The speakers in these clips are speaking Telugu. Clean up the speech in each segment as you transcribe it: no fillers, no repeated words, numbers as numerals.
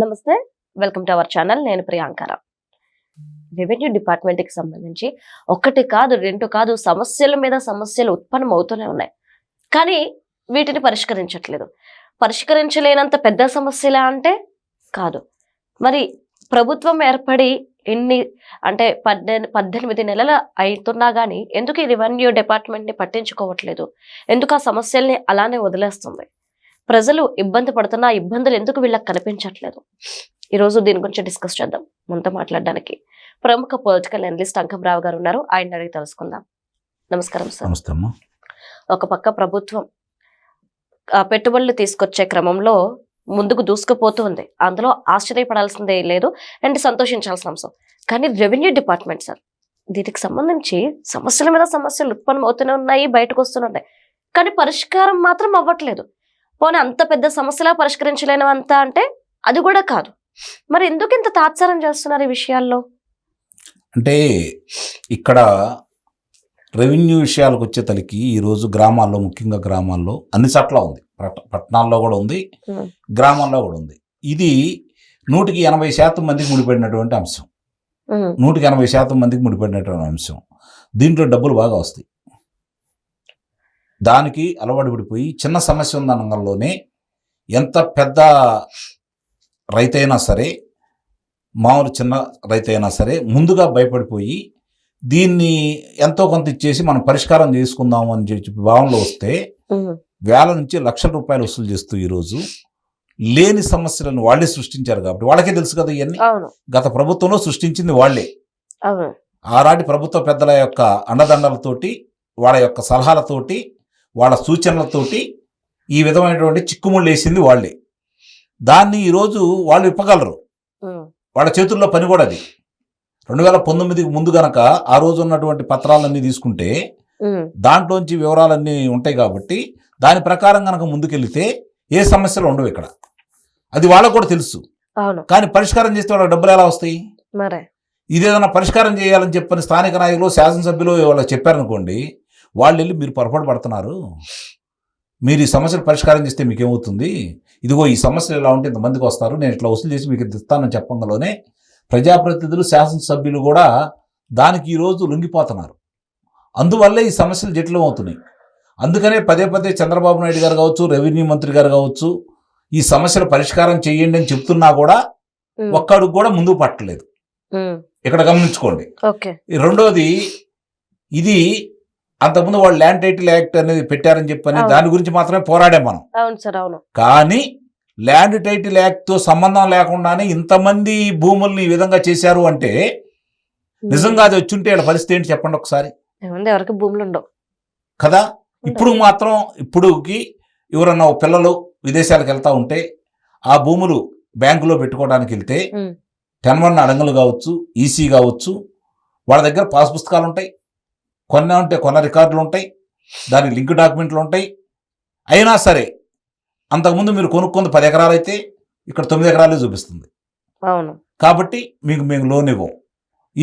నమస్తే, వెల్కమ్ టు అవర్ ఛానల్. నేను ప్రియాంకర. రెవెన్యూ డిపార్ట్మెంట్ కి సంబంధించి ఒకటి కాదు, రెండు కాదు, సమస్యల మీద సమస్యలు ఉత్పన్నం అవుతూనే ఉన్నాయి. కానీ వీటిని పరిష్కరించట్లేదు. పరిష్కరించలేనంత పెద్ద సమస్యలా అంటే కాదు. మరి ప్రభుత్వం ఏర్పడి అంటే 18 నెలలు అవుతున్నా కానీ ఎందుకు ఈ రెవెన్యూ డిపార్ట్మెంట్ ని పట్టించుకోవట్లేదు? ఎందుకు ఆ సమస్యల్ని అలానే వదిలేస్తుంది? ప్రజలు ఇబ్బంది పడుతున్న ఇబ్బందులు ఎందుకు వీళ్ళకి కనిపించట్లేదు? ఈరోజు దీని గురించి డిస్కస్ చేద్దాం. మనతో మాట్లాడడానికి ప్రముఖ పొలిటికల్ అనలిస్ట్ అంకమరావు గారు ఉన్నారు. ఆయన అడిగి తెలుసుకుందాం. నమస్కారం సార్. నమస్తే అమ్మా. ఒక పక్క ప్రభుత్వం పెట్టుబడులు తీసుకొచ్చే క్రమంలో ముందుకు దూసుకుపోతుంది. అందులో ఆశ్చర్యపడాల్సిందే లేదు అండ్ సంతోషించాల్సిన అంశం. కానీ రెవెన్యూ డిపార్ట్మెంట్ సార్, దీనికి సంబంధించి సమస్యల మీద సమస్యలు ఉత్పన్నం అవుతూనే ఉన్నాయి, బయటకు వస్తున్నాయి. కానీ పరిష్కారం మాత్రం అవ్వట్లేదు. పోనీ అంత పెద్ద సమస్యలా పరిష్కరించలేనంత అంటే అది కూడా కాదు. మరి ఎందుకు ఇంత తాత్సారం చేస్తున్నారు ఈ విషయాల్లో? అంటే ఇక్కడ రెవెన్యూ విషయాలకు వచ్చేతలకి ఈరోజు గ్రామాల్లో, ముఖ్యంగా గ్రామాల్లో అన్ని చోట్ల ఉంది. పట్టణాల్లో కూడా ఉంది, గ్రామాల్లో కూడా ఉంది. ఇది 180% మందికి ముడిపడినటువంటి అంశం. 180% మందికి ముడిపడినటువంటి అంశం. దీంట్లో డబ్బులు బాగా వస్తాయి. దానికి అలవాటు పడిపోయి చిన్న సమస్య ఉందనగానే ఎంత పెద్ద రైతైనా సరే, మామూలు చిన్న రైతైనా సరే ముందుగా భయపడిపోయి దీన్ని ఎంతో కొంత ఇచ్చేసి మనం పరిష్కారం చేసుకుందాము అని చెప్పి భావనలో వస్తే వేల నుంచి లక్షల రూపాయలు వసూలు చేస్తూ ఈరోజు లేని సమస్యలను వాళ్ళే సృష్టించారు. కాబట్టి వాళ్ళకే తెలుసు కదా ఇవన్నీ. గత ప్రభుత్వంలో సృష్టించింది వాళ్ళే. ఆనాటి ప్రభుత్వ పెద్దల యొక్క అండదండలతోటి, వాళ్ళ యొక్క సలహాలతోటి, వాళ్ళ సూచనలతోటి ఈ విధమైనటువంటి చిక్కుముళ్ళు వేసింది వాళ్ళే. దాన్ని ఈరోజు వాళ్ళు ఇప్పగలరు. వాళ్ళ చేతుల్లో పని కూడా అది. 2019కి ముందు గనక ఆ రోజు ఉన్నటువంటి పత్రాలన్నీ తీసుకుంటే దాంట్లోంచి వివరాలన్నీ ఉంటాయి. కాబట్టి దాని ప్రకారం గనక ముందుకెళ్తే ఏ సమస్యలు ఉండవు ఇక్కడ. అది వాళ్ళకు కూడా తెలుసు. కానీ పరిష్కారం చేస్తే వాళ్ళకి డబ్బులు ఎలా వస్తాయి? ఇదేదైనా పరిష్కారం చేయాలని చెప్పని స్థానిక నాయకులు, శాసనసభ్యులు వాళ్ళకి చెప్పారనుకోండి, వాళ్ళు వెళ్ళి మీరు పొరపాటు పడుతున్నారు, మీరు ఈ సమస్యలు పరిష్కారం చేస్తే మీకేమవుతుంది, ఇదిగో ఈ సమస్యలు ఎలా ఉంటే ఇంతమందికి వస్తారు, నేను ఇట్లా వసూలు చేసి మీకు ఇస్తానని చెప్పంగానే ప్రజాప్రతినిధులు, శాసనసభ్యులు కూడా దానికి ఈరోజు లొంగిపోతున్నారు. అందువల్లే ఈ సమస్యలు జటిలం అవుతున్నాయి. అందుకనే పదే పదే చంద్రబాబు నాయుడు గారు కావచ్చు, రెవెన్యూ మంత్రి గారు కావచ్చు, ఈ సమస్యలు పరిష్కారం చేయండి అని చెప్తున్నా కూడా ఒక్కడికి కూడా ముందుకు పట్టలేదు. ఇక్కడ గమనించుకోండి. రెండోది, ఇది అంతకుముందు వాళ్ళు ల్యాండ్ టైటిల్ యాక్ట్ అనేది పెట్టారని చెప్పని దాని గురించి మాత్రమే పోరాడాం మనం. కానీ ల్యాండ్ టైటిల్ యాక్ట్ తో సంబంధం లేకుండానే ఇంతమంది భూముల్ని ఈ విధంగా చేశారు అంటే నిజంగా అది వచ్చుంటే వాళ్ళ పరిస్థితి ఏంటి చెప్పండి ఒకసారి. ఎవరికి భూములు ఉండవు కదా. ఇప్పుడు మాత్రం ఇప్పుడుకి ఎవరన్నా పిల్లలు విదేశాలకు వెళ్తా ఉంటే ఆ భూములు బ్యాంకులో పెట్టుకోవడానికి వెళ్తే 10-1 అడంగులు కావచ్చు, ఈసీ కావచ్చు, వాళ్ళ దగ్గర పాస్ పుస్తకాలు ఉంటాయి, కొన్న రికార్డులు ఉంటాయి, దానికి లింక్ డాక్యుమెంట్లు ఉంటాయి. అయినా సరే అంతకుముందు మీరు కొనుక్కుంది 10 ఎకరాలు అయితే ఇక్కడ 9 ఎకరాలే చూపిస్తుంది. కాబట్టి మీకు మేము లోన్ ఇవ్వం,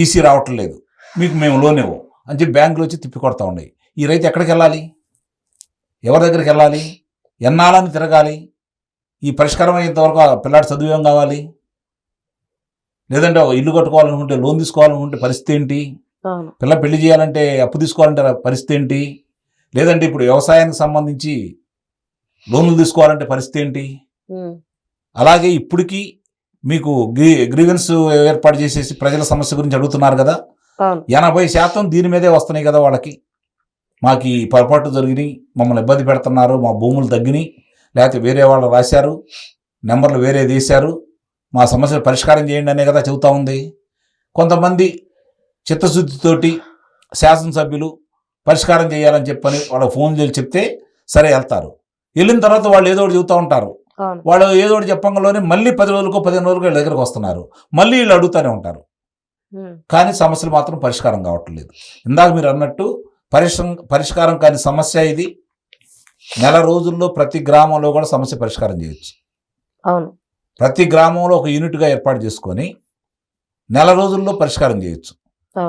ఈసీ రావట్లేదు, మీకు మేము లోన్ ఇవ్వం అని చెప్పి బ్యాంకులు వచ్చి తిప్పి కొడతా ఉన్నాయి. ఈ రైతు ఎక్కడికి వెళ్ళాలి? ఎవరి దగ్గరికి వెళ్ళాలి? ఎన్నాళ్ళని తిరగాలి? ఈ పరిష్కారం అయ్యేంతవరకు ఆ పిల్లాడి చదువేం కావాలి? లేదంటే ఒక ఇల్లు కట్టుకోవాలనుకుంటే, లోన్ తీసుకోవాలనుకుంటే పరిస్థితి ఏంటి? పిల్ల పెళ్లి చేయాలంటే అప్పు తీసుకోవాలంటే పరిస్థితి ఏంటి? లేదంటే ఇప్పుడు వ్యవసాయానికి సంబంధించి లోన్లు తీసుకోవాలంటే పరిస్థితి ఏంటి? అలాగే ఇప్పటికీ మీకు గ్రీవెన్స్ ఏర్పాటు చేసేసి ప్రజల సమస్య గురించి అడుగుతున్నారు కదా. 80% దీని మీదే వస్తున్నాయి కదా వాళ్ళకి. మాకు ఈ పొరపాటు జరిగినాయి, మమ్మల్ని ఇబ్బంది పెడుతున్నారు, మా భూములు తగ్గినాయి, లేకపోతే వేరే వాళ్ళు రాశారు, నెంబర్లు వేరే తీశారు, మా సమస్యలు పరిష్కారం చేయండి అనే కదా చెబుతా ఉంది. కొంతమంది చిత్తశుద్ధితోటి శాసనసభ్యులు పరిష్కారం చేయాలని చెప్పని వాళ్ళకి ఫోన్ చేసి చెప్తే సరే వెళ్తారు. వెళ్ళిన తర్వాత వాళ్ళు ఏదో ఒకటి చెబుతూ ఉంటారు. వాళ్ళు ఏదో ఒకటి చెప్పంగానే మళ్ళీ 10 రోజులకో 15 రోజులకో వీళ్ళ దగ్గరకు వస్తున్నారు, మళ్ళీ వీళ్ళు అడుగుతూనే ఉంటారు. కానీ సమస్యలు మాత్రం పరిష్కారం కావట్లేదు. ఇందాక మీరు అన్నట్టు పరిష్కారం కాని సమస్య ఇది. నెల రోజుల్లో ప్రతి గ్రామంలో కూడా సమస్య పరిష్కారం చేయొచ్చు. ప్రతి గ్రామంలో ఒక యూనిట్గా ఏర్పాటు చేసుకొని నెల రోజుల్లో పరిష్కారం చేయొచ్చు.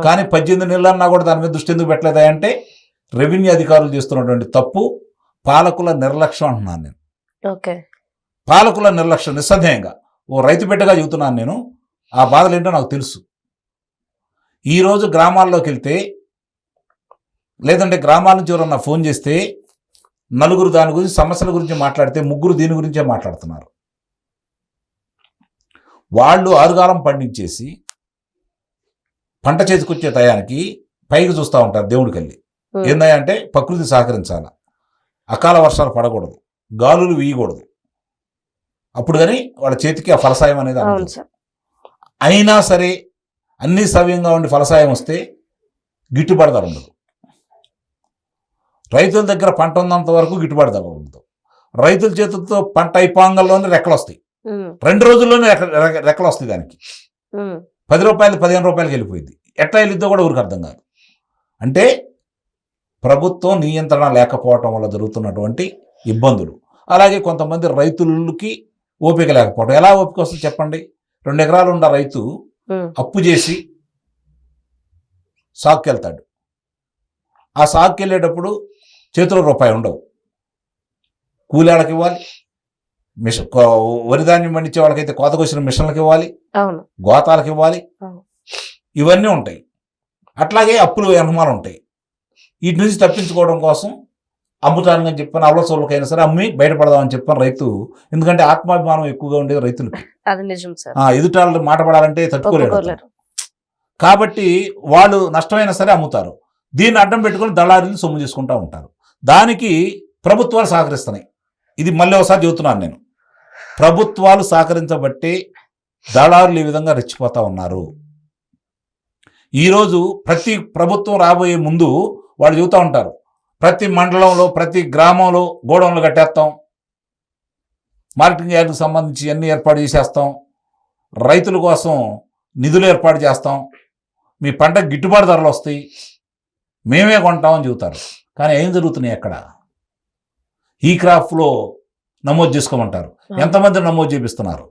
కానీ 18 నెలలన్నా కూడా దాని మీద దృష్టి ఎందుకు పెట్టలేదా అంటే రెవెన్యూ అధికారులు చేస్తున్నటువంటి తప్పు, పాలకుల నిర్లక్ష్యం అంటున్నాను నేను. పాలకుల నిర్లక్ష్యం నిస్సందేహంగా. ఓ రైతు బిడ్డగా చెబుతున్నాను నేను, ఆ బాధలు ఏంటో నాకు తెలుసు. ఈరోజు గ్రామాల్లోకి వెళ్తే, లేదంటే గ్రామాల నుంచి ఎవరన్నా ఫోన్ చేస్తే, నలుగురు దాని గురించి సమస్యల గురించి మాట్లాడితే ముగ్గురు దీని గురించే మాట్లాడుతున్నారు. వాళ్ళు ఆరుగాలం పండించేసి పంట చేతికొచ్చే టయానికి పైకి చూస్తూ ఉంటారు దేవుడికి వెళ్ళి. ఏందంటే ప్రకృతి సహకరించాలి, అకాల వర్షాలు పడకూడదు, గాలులు వీయకూడదు, అప్పుడు కానీ వాళ్ళ చేతికి ఆ ఫలసాయం అనేది అందదు. అయినా సరే అన్ని సవ్యంగా ఉండి ఫలసాయం వస్తే గిట్టుబాటు ధర ఉండదు. రైతుల దగ్గర పంట ఉన్నంత వరకు గిట్టుబాటు ధర ఉండదు. రైతుల చేతులతో పంట అయిపోంగల్లోనే రెక్కలు వస్తాయి, 2 రోజుల్లోనే రెక్కలు వస్తాయి. దానికి 10 రూపాయలు 15 రూపాయలకి వెళ్ళిపోయింది. ఎట్లా వెళ్ళిద్దో కూడా ఊరికి అర్థం కాదు. అంటే ప్రభుత్వం నియంత్రణ లేకపోవటం వల్ల జరుగుతున్నటువంటి ఇబ్బందులు. అలాగే కొంతమంది రైతులకి ఓపిక లేకపోవడం. ఎలా ఓపిక వస్తుంది చెప్పండి? 2 ఎకరాలు ఉన్న రైతు అప్పు చేసి సాగుకి వెళ్తాడు. ఆ సాగుకి వెళ్ళేటప్పుడు చేతిలో రూపాయి ఉండవు. కూలీళ్ళకి ఇవ్వాలి, వరి ధాన్యం పండించే వాళ్ళకైతే కోత కోసిన మిషన్లకు ఇవ్వాలి, గోతాలకు ఇవ్వాలి, ఇవన్నీ ఉంటాయి. అట్లాగే అప్పులు అనుమానం ఉంటాయి. వీటి నుంచి తప్పించుకోవడం కోసం అమ్ముతానని చెప్పాను, అవలసోళ్ళకైనా సరే అమ్మి బయటపడదామని చెప్పాను రైతు. ఎందుకంటే ఆత్మాభిమానం ఎక్కువగా ఉండేది రైతులకి. ఎదుటాళ్ళు మాట పడాలంటే తట్టుకోలేరు. కాబట్టి వాళ్ళు నష్టమైనా సరే అమ్ముతారు. దీన్ని అడ్డం పెట్టుకుని దళారీలు సొమ్ము చేసుకుంటూ ఉంటారు. దానికి ప్రభుత్వాలు సహకరిస్తున్నాయి. ఇది మళ్ళీ ఒకసారి చెబుతున్నాను నేను, ప్రభుత్వాలు సహకరించబట్టి దళారులు ఈ విధంగా రెచ్చిపోతూ ఉన్నారు. ఈరోజు ప్రతి ప్రభుత్వం రాబోయే ముందు వాళ్ళు చెబుతూ ఉంటారు, ప్రతి మండలంలో ప్రతి గ్రామంలో గోడౌన్లు కట్టేస్తాం, మార్కెటింగ్ యార్డుకు సంబంధించి అన్ని ఏర్పాటు చేసేస్తాం, రైతుల కోసం నిధులు ఏర్పాటు చేస్తాం, మీ పంట గిట్టుబాటు ధరలు వస్తాయి, మేమే కొంటామని చెబుతారు. కానీ ఏం జరుగుతున్నాయి అక్కడ? ఈ క్రాఫ్ట్లో నమోదు చేసుకోమంటారు, ఎంతమంది నమోదు చేపిస్తున్నారు?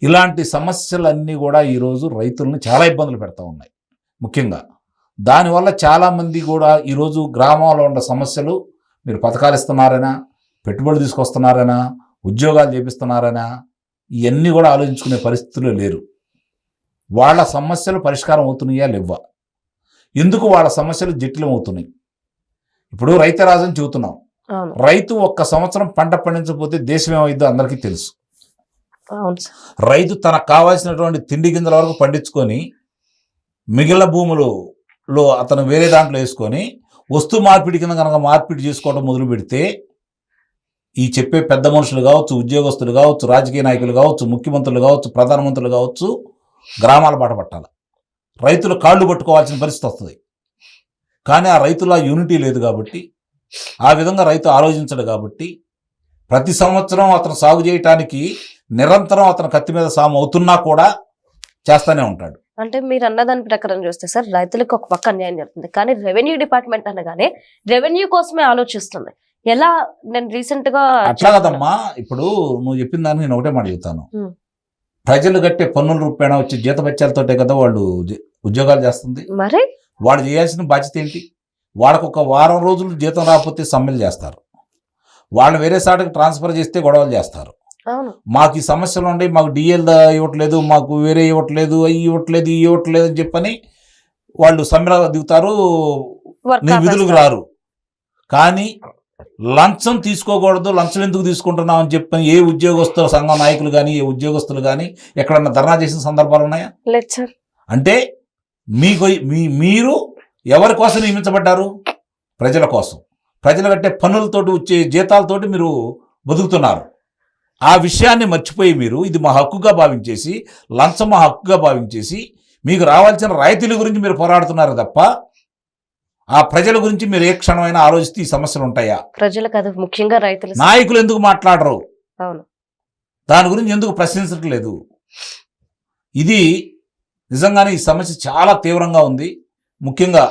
ఇలాంటి సమస్యలన్నీ కూడా ఈరోజు రైతులను చాలా ఇబ్బందులు పెడతా ఉన్నాయి. ముఖ్యంగా దానివల్ల చాలామంది కూడా ఈరోజు గ్రామంలో ఉన్న సమస్యలు, మీరు పథకాలు ఇస్తున్నారనా, పెట్టుబడులు తీసుకొస్తున్నారనా, ఉద్యోగాలు చేపిస్తున్నారనా, ఇవన్నీ కూడా ఆలోచించుకునే పరిస్థితుల్లో లేరు. వాళ్ళ సమస్యలు పరిష్కారం అవుతున్నాయా లేవా? ఎందుకు వాళ్ళ సమస్యలు జటిలం అవుతున్నాయి? ఇప్పుడు రైతు రాజని చెబుతున్నాం. రైతు ఒక్క సంవత్సరం పంట పండించకపోతే దేశం ఏమైందో అందరికీ తెలుసు. రైతు తనకు కావాల్సినటువంటి తిండి గింజల వరకు పండించుకొని మిగిలిన భూములలో అతను వేరే దాంట్లో వేసుకొని వస్తు మార్పిడి కింద కనుక మార్పిడి చేసుకోవడం మొదలు పెడితే, ఈ చెప్పే పెద్ద మనుషులు కావచ్చు, ఉద్యోగస్తులు కావచ్చు, రాజకీయ నాయకులు కావచ్చు, ముఖ్యమంత్రులు కావచ్చు, ప్రధానమంత్రులు కావచ్చు, గ్రామాల బాట పట్టాలి. రైతులు కాళ్ళు పట్టుకోవాల్సిన పరిస్థితి వస్తుంది. కానీ ఆ రైతుల యూనిటీ లేదు కాబట్టి, ఆ విధంగా రైతు ఆలోచించడు కాబట్టి, ప్రతి సంవత్సరం అతను సాగు చేయటానికి నిరంతరం అతను కత్తి మీద సాము అవుతున్నా కూడా చేస్తూనే ఉంటాడు. అంటే మీరు అన్నదాని ప్రకారం చూస్తే సార్, రైతులకు ఒక పక్క అన్యాయం జరుగుతుంది, కానీ రెవెన్యూ డిపార్ట్మెంట్ అనగానే రెవెన్యూ కోసమే ఆలోచిస్తుంది. ఎలా? నేను రీసెంట్ గా అట్లా కదమ్మా, ఇప్పుడు నువ్వు చెప్పిన దాన్ని నేను ఒకటే మాట చెప్తాను. ప్రజలు కట్టే పన్నుల రూపాయన వచ్చే జీతబత్యాలతోటే కదా వాళ్ళు ఉద్యోగాలు చేస్తుంది. మరి వాళ్ళు చేయాల్సిన బాధ్యత ఏంటి? వాళ్ళకు ఒక వారం రోజులు జీతం రాకపోతే సమ్మెలు చేస్తారు, వాళ్ళు వేరే సాటికి ట్రాన్స్ఫర్ చేస్తే గొడవలు చేస్తారు. మాకు ఈ సమస్యలు ఉండి, మాకు డిఎల్ ఇవ్వట్లేదు, మాకు వేరే ఇవ్వట్లేదు, అవి ఇవ్వట్లేదు, ఇవి ఇవ్వట్లేదు అని చెప్పని వాళ్ళు సమ్మెలు దిగుతారు, నీ విధులకు రారు. కానీ లంచం తీసుకోకూడదు, లంచం ఎందుకు తీసుకుంటున్నాం అని చెప్పని ఏ ఉద్యోగస్తుల సంఘం నాయకులు కానీ, ఏ ఉద్యోగస్తులు కానీ ఎక్కడన్నా ధర్నా చేసిన సందర్భాలు ఉన్నాయా? అంటే మీరు ఎవరి కోసం నియమించబడ్డారు? ప్రజల కోసం. ప్రజలు కట్టే పన్నులతోటి వచ్చే జీతాలతోటి మీరు బతుకుతున్నారు. ఆ విషయాన్ని మర్చిపోయి మీరు ఇది మా హక్కుగా భావించేసి, లంచం మా హక్కుగా భావించేసి, మీకు రావాల్సిన రాయితీల గురించి మీరు పోరాడుతున్నారు తప్ప ఆ ప్రజల గురించి మీరు ఏ క్షణమైనా ఆలోచిస్తే ఈ సమస్యలు ఉంటాయా? ప్రజలు కాదు, ముఖ్యంగా రైతులు. నాయకులు ఎందుకు మాట్లాడరు? దాని గురించి ఎందుకు ప్రశ్నించట్లేదు? ఇది నిజంగానే ఈ సమస్య చాలా తీవ్రంగా ఉంది. ముఖ్యంగా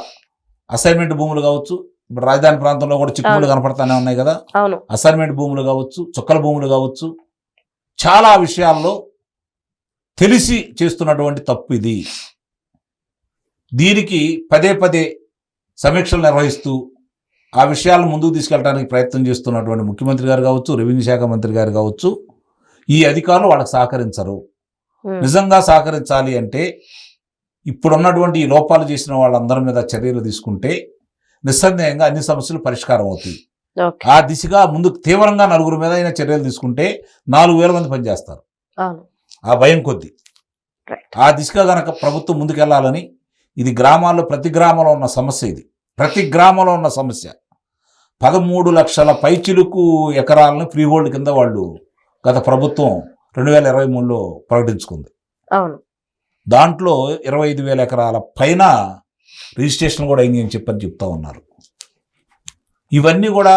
అసైన్మెంట్ భూములు కావచ్చు, ఇప్పుడు రాజధాని ప్రాంతంలో కూడా చిక్కుముళ్ళు కనపడతానే ఉన్నాయి కదా, అసైన్మెంట్ భూములు కావచ్చు, చుక్కల భూములు కావచ్చు, చాలా విషయాల్లో తెలిసి చేస్తున్నటువంటి తప్పు ఇది. దీనికి పదే పదే సమీక్షలు నిర్వహిస్తూ ఆ విషయాలను ముందుకు తీసుకెళ్ళడానికి ప్రయత్నం చేస్తున్నటువంటి ముఖ్యమంత్రి గారు కావచ్చు, రెవెన్యూ శాఖ మంత్రి గారు కావచ్చు, ఈ అధికారులు వాళ్ళకి సహకరించరు. ఉమ్, నిజంగా సహకరించాలి అంటే ఇప్పుడున్నటువంటి ఈ లోపాలు చేసిన వాళ్ళందరి మీద చర్యలు తీసుకుంటే నిస్సందేహంగా అన్ని సమస్యలు పరిష్కారం అవుతాయి. ఓకే. ఆ దిశగా ముందు తీవ్రంగా నలుగురు మీద అయినా చర్యలు తీసుకుంటే 4,000 మంది పనిచేస్తారు అవును. ఆ భయం కొద్దీ. రైట్. ఆ దిశగా గనక ప్రభుత్వం ముందుకెళ్లాలని, ఇది గ్రామాల్లో ప్రతి గ్రామంలో ఉన్న సమస్య, ఇది ప్రతి గ్రామంలో ఉన్న సమస్య. 13 లక్షల పైచిలుకు ఎకరాలను ఫ్రీ హోల్డ్ కింద వాళ్ళు గత ప్రభుత్వం 2023లో ప్రకటించుకుంది. అవును. దాంట్లో 25,000 ఎకరాల పైన రిజిస్ట్రేషన్ కూడా అయింది అని చెప్తా ఉన్నారు. ఇవన్నీ కూడా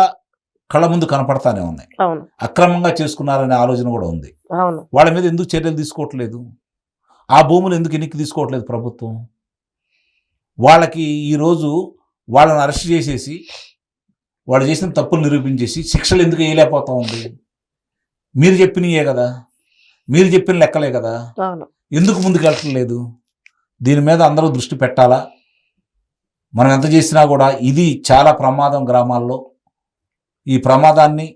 కళ్ళ ముందు కనపడతానే ఉన్నాయి. అవును. అక్రమంగా చేసుకున్నారనే ఆలోచన కూడా ఉంది. అవును. వాళ్ళ మీద ఎందుకు చర్యలు తీసుకోవట్లేదు? ఆ భూములు ఎందుకు ఎన్నిక తీసుకోవట్లేదు ప్రభుత్వం? వాళ్ళకి ఈరోజు వాళ్ళని అరెస్ట్ చేసేసి వాళ్ళు చేసిన తప్పులు నిరూపించేసి శిక్షలు ఎందుకు వేయలేకపోతా ఉంది? మీరు చెప్పినయే కదా, మీరు చెప్పిన లెక్కలే కదా, అవును. ఎందుకు ముందుకు వెళ్ళట్లేదు? దీని మీద అందరూ దృష్టి పెట్టాలా? మనం ఎంత చేసినా కూడా ఇది చాలా ప్రమాదం గ్రామాల్లో. ఈ ప్రమాదాన్ని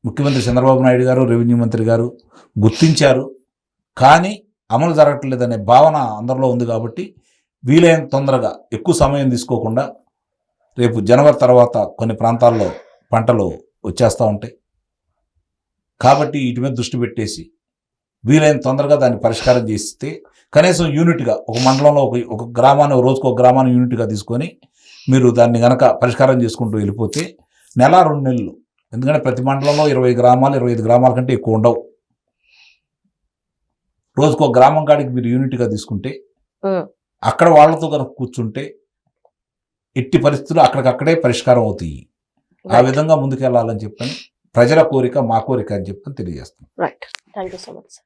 ముఖ్యమంత్రి చంద్రబాబు నాయుడు గారు, రెవెన్యూ మంత్రి గారు గుర్తించారు. కానీ అమలు జరగట్లేదనే భావన అందరిలో ఉంది. కాబట్టి వీలైన తొందరగా ఎక్కువ సమయం తీసుకోకుండా, రేపు జనవరి తర్వాత కొన్ని ప్రాంతాల్లో పంటలు వచ్చేస్తూ ఉంటాయి కాబట్టి వీటి మీద దృష్టి పెట్టేసి వీలైన తొందరగా దాన్ని పరిష్కారం చేస్తే కనీసం యూనిట్గా ఒక మండలంలో ఒక గ్రామాన్ని, రోజుకు ఒక గ్రామాన్ని యూనిట్గా తీసుకొని మీరు దాన్ని గనక పరిష్కారం చేసుకుంటూ వెళ్ళిపోతే 1-2 నెలలు, ఎందుకంటే ప్రతి మండలంలో 20 గ్రామాలు 25 గ్రామాల కంటే ఎక్కువ ఉండవు. రోజుకు ఒక గ్రామం కాడికి మీరు యూనిట్గా తీసుకుంటే ఉమ్, అక్కడ వాళ్ళతో కనుక కూర్చుంటే ఎట్టి పరిస్థితులు అక్కడికక్కడే పరిష్కారం అవుతాయి. ఆ విధంగా ముందుకెళ్లాలని చెప్పని ప్రజల కోరిక, మా కోరిక అని చెప్పని తెలియజేస్తాం. Right. Thank you so much.